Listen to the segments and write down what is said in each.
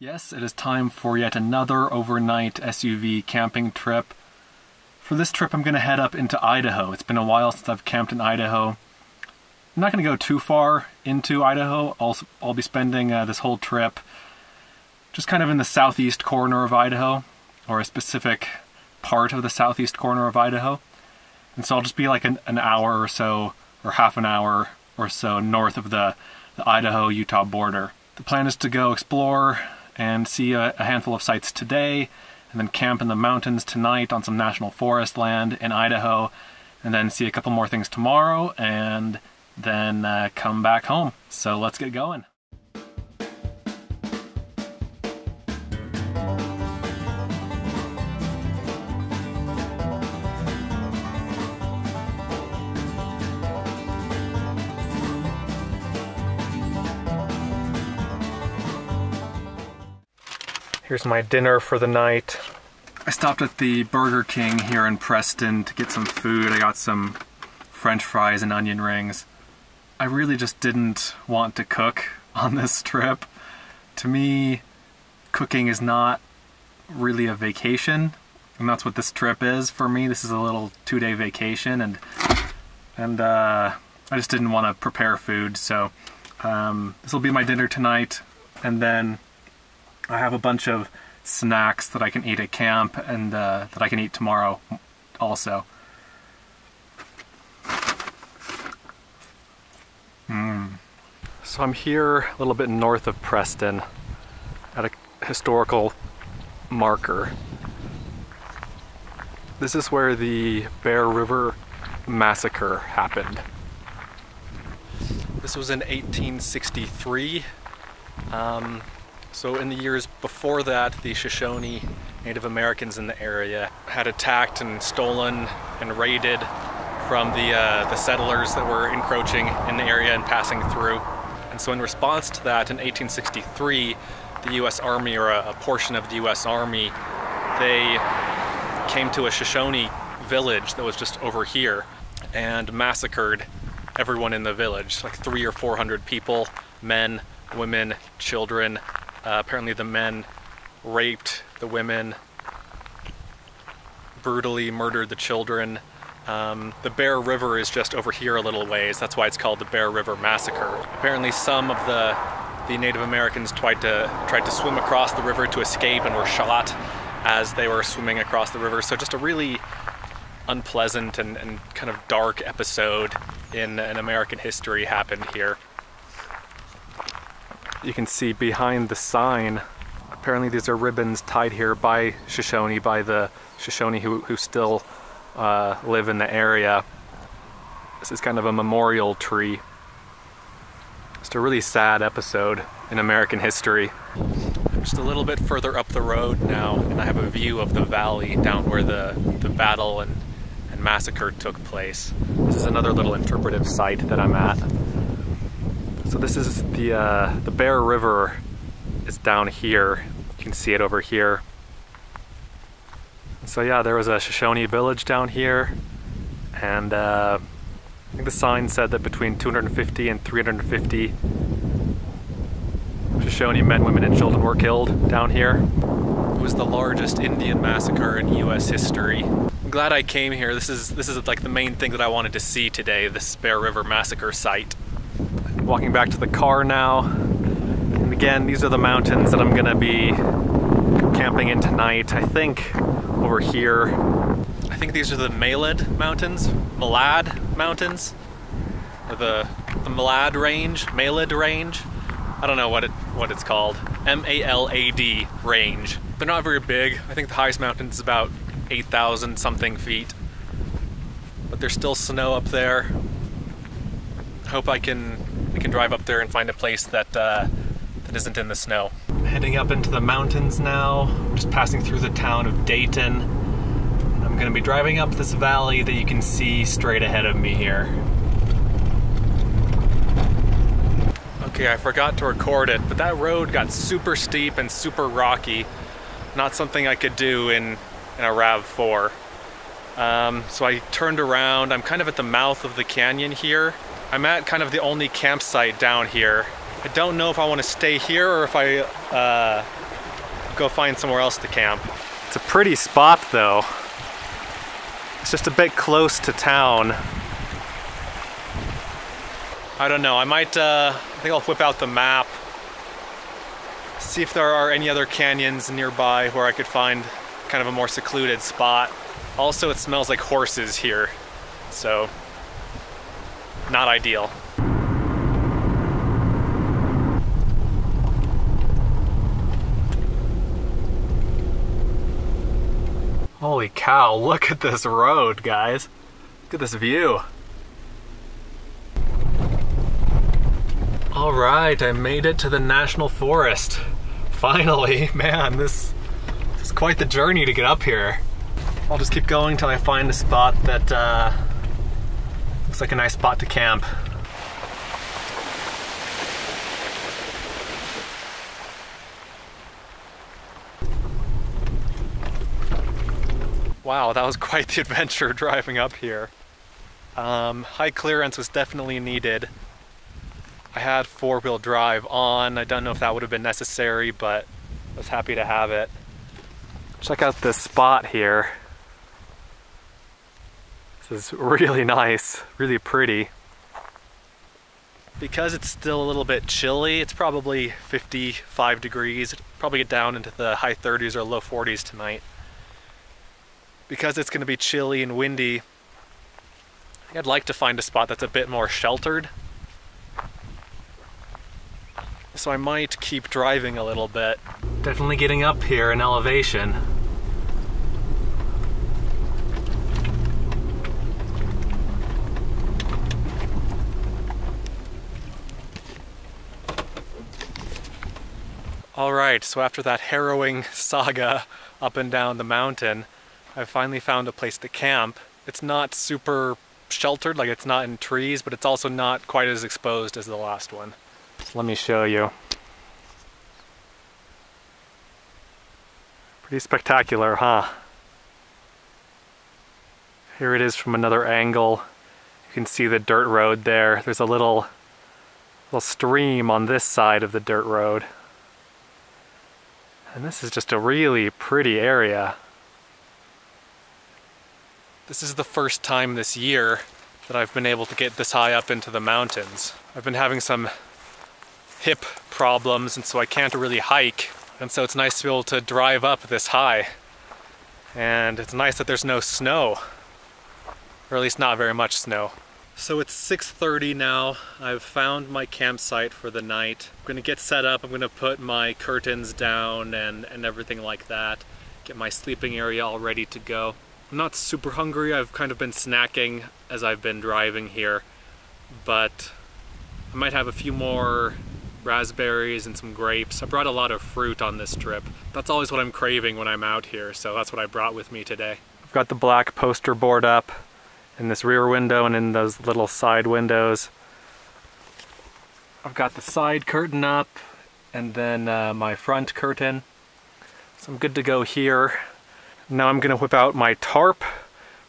Yes, it is time for yet another overnight SUV camping trip. For this trip I'm going to head up into Idaho. It's been a while since I've camped in Idaho. I'm not going to go too far into Idaho. I'll be spending this whole trip just kind of in the southeast corner of Idaho, or a specific part of the southeast corner of Idaho. And so I'll just be like an hour or so, or half an hour or so north of the Idaho-Utah border. The plan is to go explore and see a handful of sites today, and then camp in the mountains tonight on some national forest land in Idaho, and then see a couple more things tomorrow, and then come back home. So let's get going. Here's my dinner for the night. I stopped at the Burger King here in Preston to get some food. I got some French fries and onion rings. I really just didn't want to cook on this trip. To me, cooking is not really a vacation, and that's what this trip is for me. This is a little 2-day vacation, and I just didn't want to prepare food, so this will be my dinner tonight, and then I have a bunch of snacks that I can eat at camp and that I can eat tomorrow also. So I'm here a little bit north of Preston at a historical marker. This is where the Bear River Massacre happened. This was in 1863. So in the years before that, the Shoshone Native Americans in the area had attacked and stolen and raided from the settlers that were encroaching in the area and passing through. And so in response to that, in 1863, the U.S. Army, or a portion of the U.S. Army, they came to a Shoshone village that was just over here and massacred everyone in the village, like 300 or 400 people, men, women, children. Apparently the men raped the women, brutally murdered the children. The Bear River is just over here a little ways. That's why it's called the Bear River Massacre. Apparently some of the Native Americans tried to swim across the river to escape and were shot as they were swimming across the river. So just a really unpleasant and kind of dark episode in American history happened here. You can see behind the sign, apparently these are ribbons tied here by Shoshone, by the Shoshone who still live in the area. This is kind of a memorial tree. Just a really sad episode in American history. Just a little bit further up the road now, and I have a view of the valley down where the battle and massacre took place. This is another little interpretive site that I'm at. So this is the Bear River is down here. You can see it over here. So yeah, there was a Shoshone village down here, and I think the sign said that between 250 and 350 Shoshone men, women, and children were killed down here. It was the largest Indian massacre in U.S. history. I'm glad I came here. This is like the main thing that I wanted to see today, this Bear River Massacre site. Walking back to the car now, and again, these are the mountains that I'm gonna be camping in tonight. I think over here, I think these are the Malad Mountains, or the Malad Range. I don't know what it's called. M-A-L-A-D range. They're not very big. I think the highest mountain is about 8,000 something feet, but there's still snow up there. I hope I can drive up there and find a place that isn't in the snow. Heading up into the mountains now, just passing through the town of Dayton. I'm going to be driving up this valley that you can see straight ahead of me here. Okay, I forgot to record it, but that road got super steep and super rocky. Not something I could do in a RAV4. So I turned around. I'm kind of at the mouth of the canyon here. I'm at kind of the only campsite down here. I don't know if I want to stay here or if I go find somewhere else to camp. It's a pretty spot though. It's just a bit close to town. I don't know, I think I'll whip out the map, see if there are any other canyons nearby where I could find kind of a more secluded spot. Also, it smells like horses here, so not ideal. Holy cow, look at this road, guys. Look at this view. All right, I made it to the National Forest. Finally, man, this is quite the journey to get up here. I'll just keep going till I find a spot that looks like a nice spot to camp. Wow, that was quite the adventure driving up here. High clearance was definitely needed. I had four-wheel drive on. I don't know if that would have been necessary, but I was happy to have it. Check out this spot here. This is really nice, really pretty. Because it's still a little bit chilly, it's probably 55 degrees. It'll probably get down into the high 30s or low 40s tonight. Because it's going to be chilly and windy, I think I'd like to find a spot that's a bit more sheltered. So I might keep driving a little bit. Definitely getting up here in elevation. Alright, so after that harrowing saga up and down the mountain, I finally found a place to camp. It's not super sheltered, like it's not in trees, but it's also not quite as exposed as the last one. Let me show you. Pretty spectacular, huh? Here it is from another angle. You can see the dirt road there. There's a little stream on this side of the dirt road. And this is just a really pretty area. This is the first time this year that I've been able to get this high up into the mountains. I've been having some hip problems, and so I can't really hike, and so it's nice to be able to drive up this high. And it's nice that there's no snow, or at least not very much snow. So it's 6:30 now. I've found my campsite for the night. I'm gonna get set up. I'm gonna put my curtains down and everything like that. Get my sleeping area all ready to go. I'm not super hungry. I've kind of been snacking as I've been driving here, but I might have a few more raspberries and some grapes. I brought a lot of fruit on this trip. That's always what I'm craving when I'm out here, so that's what I brought with me today. I've got the black poster board up in this rear window and in those little side windows. I've got the side curtain up and then my front curtain. So I'm good to go here. Now I'm gonna whip out my tarp,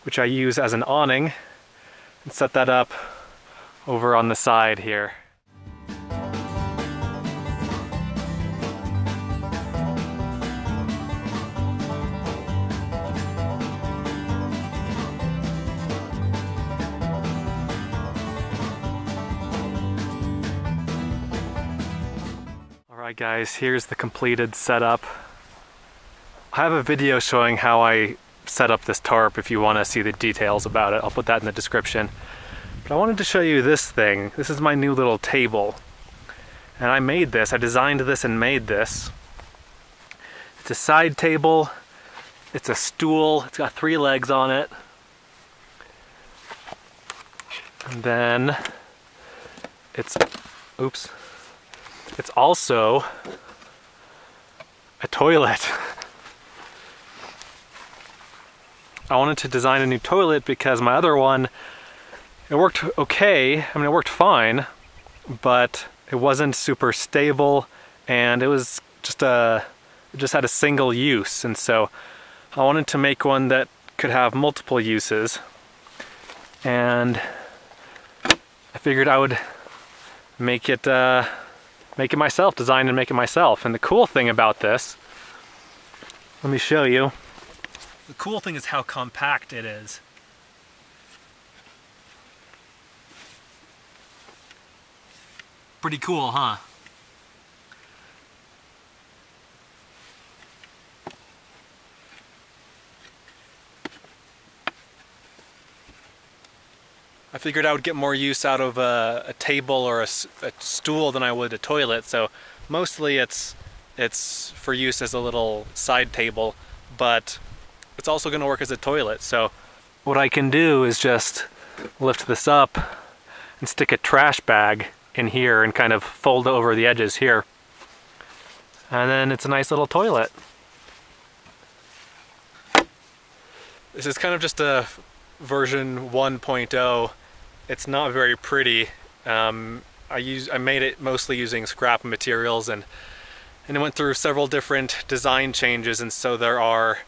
which I use as an awning, and set that up over on the side here. Alright guys, here's the completed setup. I have a video showing how I set up this tarp if you want to see the details about it. I'll put that in the description. But I wanted to show you this thing. This is my new little table. And I made this, I designed this and made this. It's a side table, it's a stool, it's got 3 legs on it. And then it's also a toilet. I wanted to design a new toilet because my other one, it worked okay, I mean it worked fine, but it wasn't super stable and it was just it just had a single use, and so I wanted to make one that could have multiple uses, and I figured I would make it myself, design and make it myself. And the cool thing about this Let me show you. The cool thing is how compact it is. Pretty cool, huh? I figured I would get more use out of a table or a stool than I would a toilet, so mostly it's for use as a little side table, but it's also going to work as a toilet. So what I can do is just lift this up and stick a trash bag in here and kind of fold over the edges here. And then it's a nice little toilet. This is kind of just a version 1.0. It's not very pretty. I made it mostly using scrap materials, and it went through several different design changes, and so there are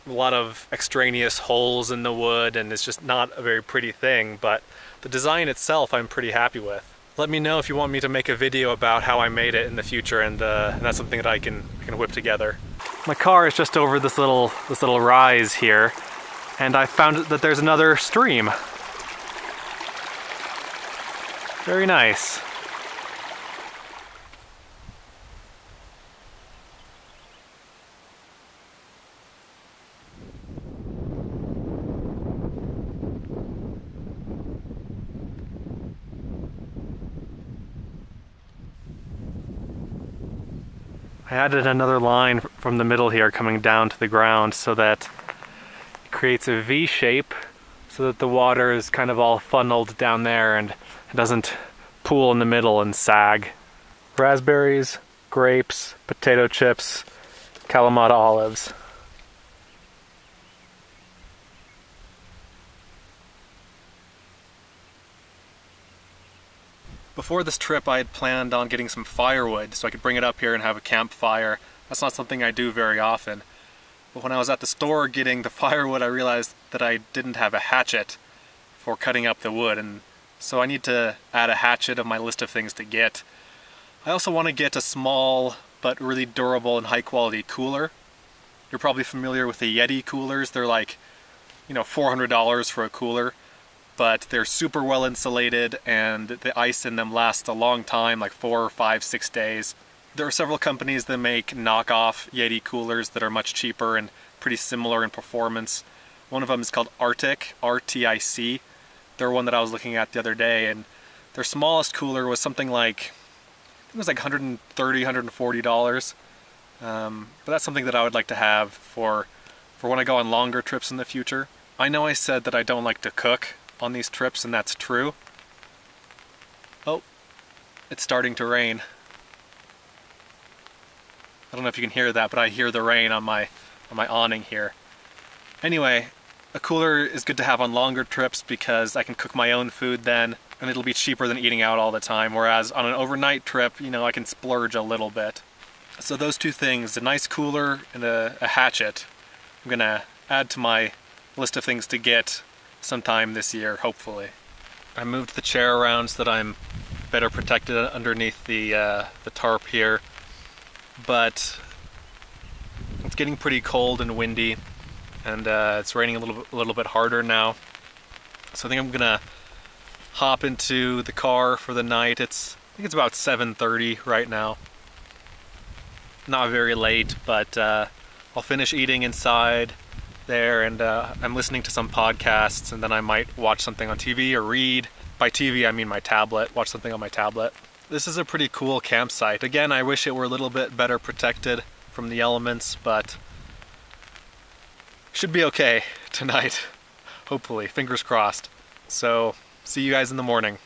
a lot of extraneous holes in the wood, and it's just not a very pretty thing, but the design itself I'm pretty happy with. Let me know if you want me to make a video about how I made it in the future, and that's something that I can whip together. My car is just over this little rise here, and I found that there's another stream. Very nice. I added another line from the middle here coming down to the ground so that it creates a V shape so that the water is kind of all funneled down there and it doesn't pool in the middle and sag. Raspberries, grapes, potato chips, Kalamata olives. Before this trip I had planned on getting some firewood so I could bring it up here and have a campfire. That's not something I do very often. But when I was at the store getting the firewood, I realized that I didn't have a hatchet for cutting up the wood, and so I need to add a hatchet of my list of things to get. I also want to get a small but really durable and high quality cooler. You're probably familiar with the Yeti coolers. They're like, $400 for a cooler, but they're super well insulated and the ice in them lasts a long time, like 4, 5, 6 days. There are several companies that make knockoff Yeti coolers that are much cheaper and pretty similar in performance. One of them is called Arctic, R-T-I-C. They're one that I was looking at the other day, and their smallest cooler was something like, I think it was like $130, $140. But that's something that I would like to have for when I go on longer trips in the future. I know I said that I don't like to cook on these trips, and that's true. Oh, it's starting to rain. I don't know if you can hear that, but I hear the rain on my awning here. Anyway, a cooler is good to have on longer trips because I can cook my own food then, and it'll be cheaper than eating out all the time, whereas on an overnight trip, I can splurge a little bit. So those two things, a nice cooler and a hatchet, I'm gonna add to my list of things to get sometime this year, hopefully. I moved the chair around so that I'm better protected underneath the tarp here, but it's getting pretty cold and windy, and it's raining a little bit harder now. So I think I'm gonna hop into the car for the night. I think it's about 7:30 right now. Not very late, but I'll finish eating inside there, and I'm listening to some podcasts, and then I might watch something on TV or read. By TV I mean my tablet, watch something on my tablet. This is a pretty cool campsite. Again, I wish it were a little bit better protected from the elements, but should be okay tonight, hopefully, fingers crossed. So, see you guys in the morning.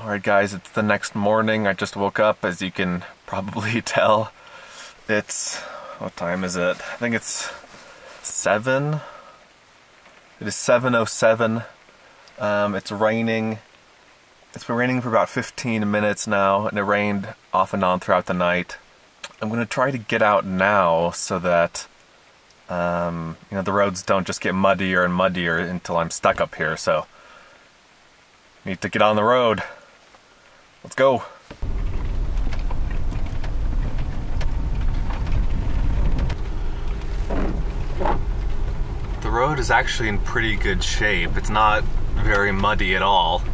Alright guys, it's the next morning. I just woke up, as you can probably tell. What time is it? I think it's 7. It is 7:07. It's raining. It's been raining for about 15 minutes now, and it rained off and on throughout the night. I'm going to try to get out now so that the roads don't just get muddier and muddier until I'm stuck up here. So Need to get on the road. Let's go. The road is actually in pretty good shape. It's not very muddy at all.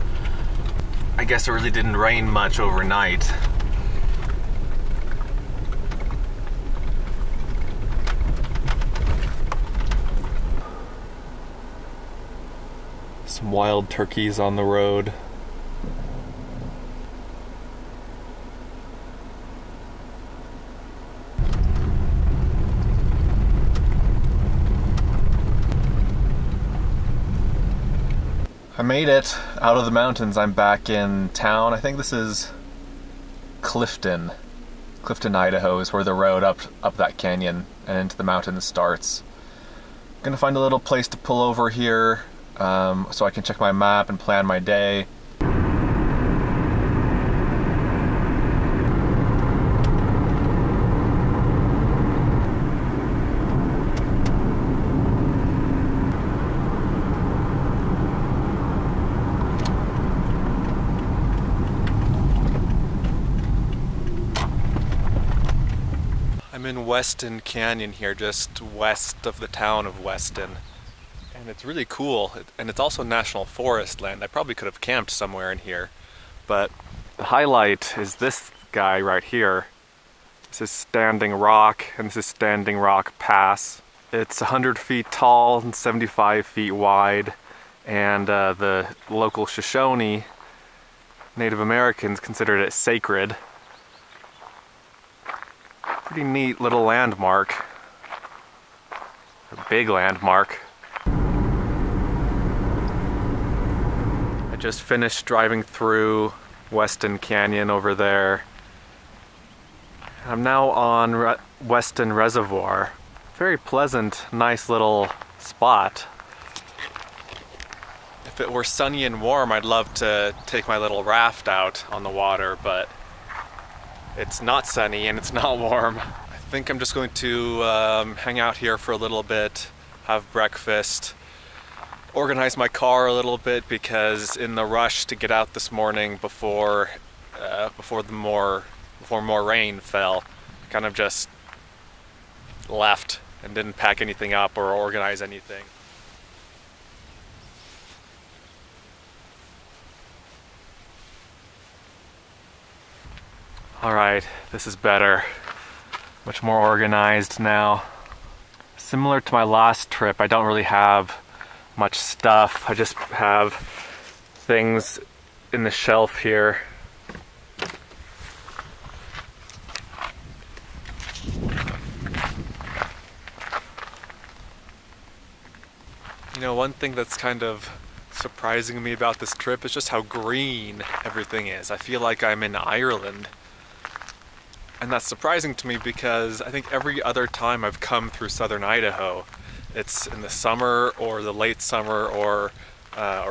I guess it really didn't rain much overnight. Some wild turkeys on the road. I made it out of the mountains. I'm back in town. I think this is Clifton. Clifton, Idaho is where the road up that canyon and into the mountains starts. I'm gonna find a little place to pull over here so I can check my map and plan my day. I'm in Weston Canyon here, just west of the town of Weston. And it's really cool, and it's also national forest land. I probably could have camped somewhere in here, but the highlight is this guy right here. This is Standing Rock, and this is Standing Rock Pass. It's 100 feet tall and 75 feet wide, and the local Shoshone Native Americans considered it sacred. Pretty neat little landmark. A big landmark. I just finished driving through Weston Canyon over there. I'm now on Weston Reservoir. Very pleasant, nice little spot. If it were sunny and warm, I'd love to take my little raft out on the water, but it's not sunny and it's not warm. I think I'm just going to hang out here for a little bit, have breakfast, organize my car a little bit, because in the rush to get out this morning before more rain fell, kind of just left and didn't pack anything up or organize anything. Alright, this is better. Much more organized now. Similar to my last trip, I don't really have much stuff. I just have things in the shelf here. You know, one thing that's kind of surprising me about this trip is just how green everything is. I feel like I'm in Ireland. And that's surprising to me because I think every other time I've come through southern Idaho, it's in the summer or the late summer or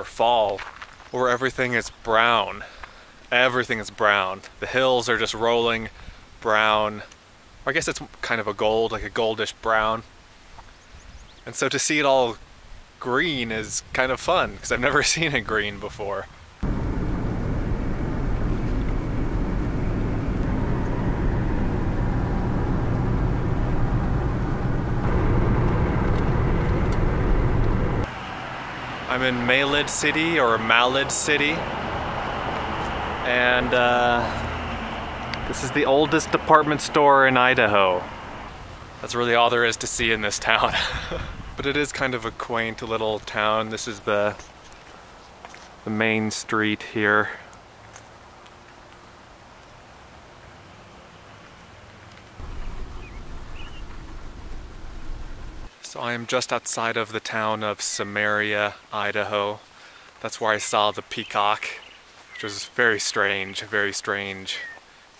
fall, where everything is brown. Everything is brown. The hills are just rolling brown. I guess it's kind of a gold, like a goldish brown. And so to see it all green is kind of fun because I've never seen it green before. I'm in Malid City, or Malid City, and this is the oldest department store in Idaho. That's really all there is to see in this town. But it is kind of a quaint little town. This is the main street here. So I am just outside of the town of Samaria, Idaho. That's where I saw the peacock, which was a very strange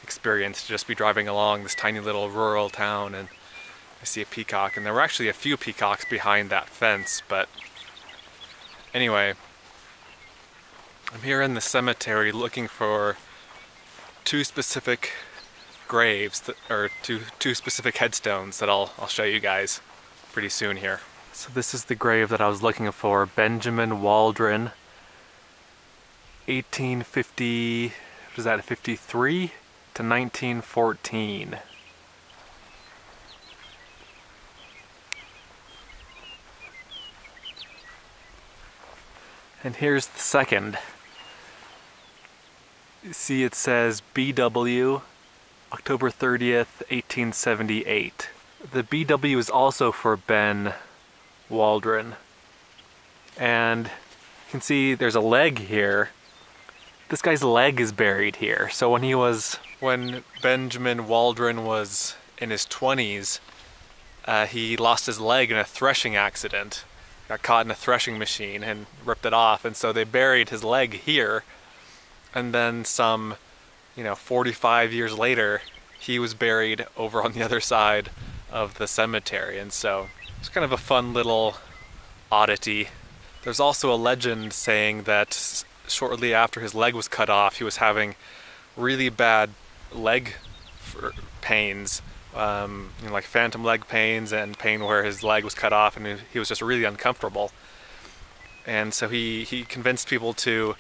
experience to just be driving along this tiny little rural town and I see a peacock. And there were actually a few peacocks behind that fence, but anyway, I'm here in the cemetery looking for two specific graves, or two specific headstones that I'll show you guys pretty soon here. So this is the grave that I was looking for, Benjamin Waldron. 1850, what is that, 53 to 1914. And here's the second. You see it says BW, October 30th, 1878. The BW is also for Ben Waldron. And you can see there's a leg here. This guy's leg is buried here. So when Benjamin Waldron was in his 20s, he lost his leg in a threshing accident. Got caught in a threshing machine and ripped it off, and so they buried his leg here. And then some, 45 years later, he was buried over on the other side of the cemetery. And so it's kind of a fun little oddity. There's also a legend saying that shortly after his leg was cut off, he was having really bad leg pains, like phantom leg pains and pain where his leg was cut off, and he was just really uncomfortable. And so he convinced people to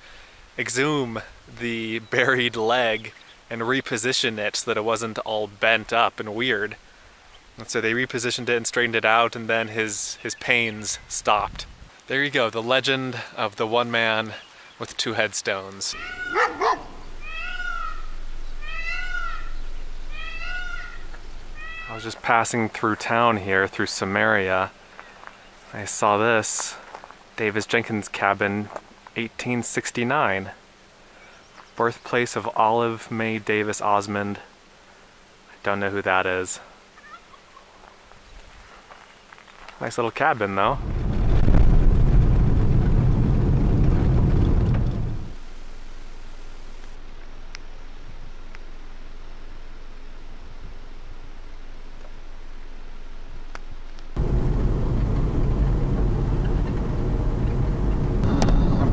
exhume the buried leg and reposition it so that it wasn't all bent up and weird. And so they repositioned it and straightened it out, and then his pains stopped. There you go, the legend of the one man with two headstones. I was just passing through town here, through Samaria. I saw this, Davis Jenkins Cabin, 1869. Birthplace of Olive May Davis Osmond. I don't know who that is. Nice little cabin though.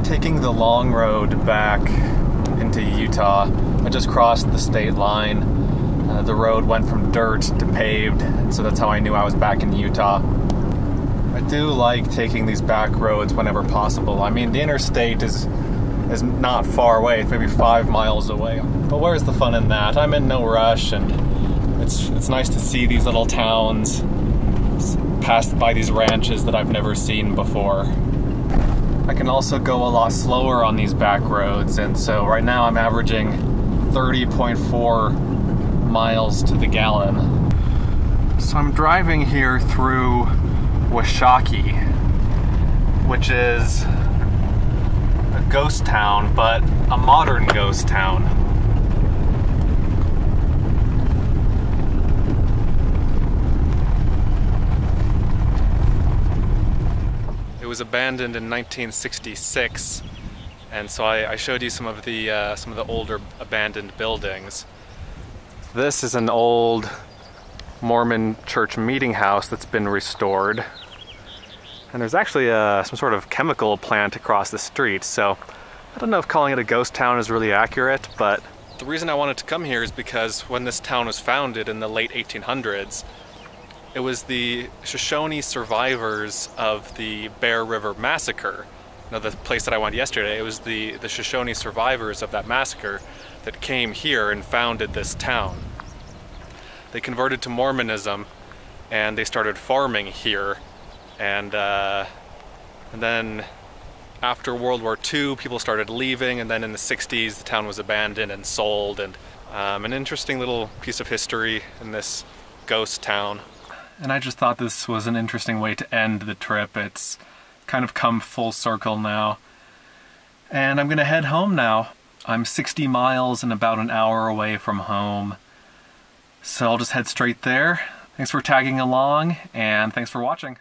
Taking the long road back into Utah. I just crossed the state line. The road went from dirt to paved, so that's how I knew I was back in Utah. I do like taking these back roads whenever possible. I mean, the interstate is not far away, it's maybe 5 miles away. But where's the fun in that? I'm in no rush, and it's nice to see these little towns, pass by these ranches that I've never seen before. I can also go a lot slower on these back roads, and so right now I'm averaging 30.4 miles to the gallon. So I'm driving here through Washakie, which is a ghost town, but a modern ghost town. It was abandoned in 1966, and so I showed you some of the older abandoned buildings. This is an old Mormon church meeting house that's been restored, and there's actually some sort of chemical plant across the street. So I don't know if calling it a ghost town is really accurate, but the reason I wanted to come here is because when this town was founded in the late 1800s, it was the Shoshone survivors of the Bear River Massacre. Now, the place that I went yesterday, it was the Shoshone survivors of that massacre that came here and founded this town. They converted to Mormonism, and they started farming here. And then after World War II, people started leaving, and then in the 60s, the town was abandoned and sold. And an interesting little piece of history in this ghost town. And I just thought this was an interesting way to end the trip. It's kind of come full circle now. And I'm gonna head home now. I'm 60 miles and about an hour away from home. So I'll just head straight there. Thanks for tagging along, and thanks for watching.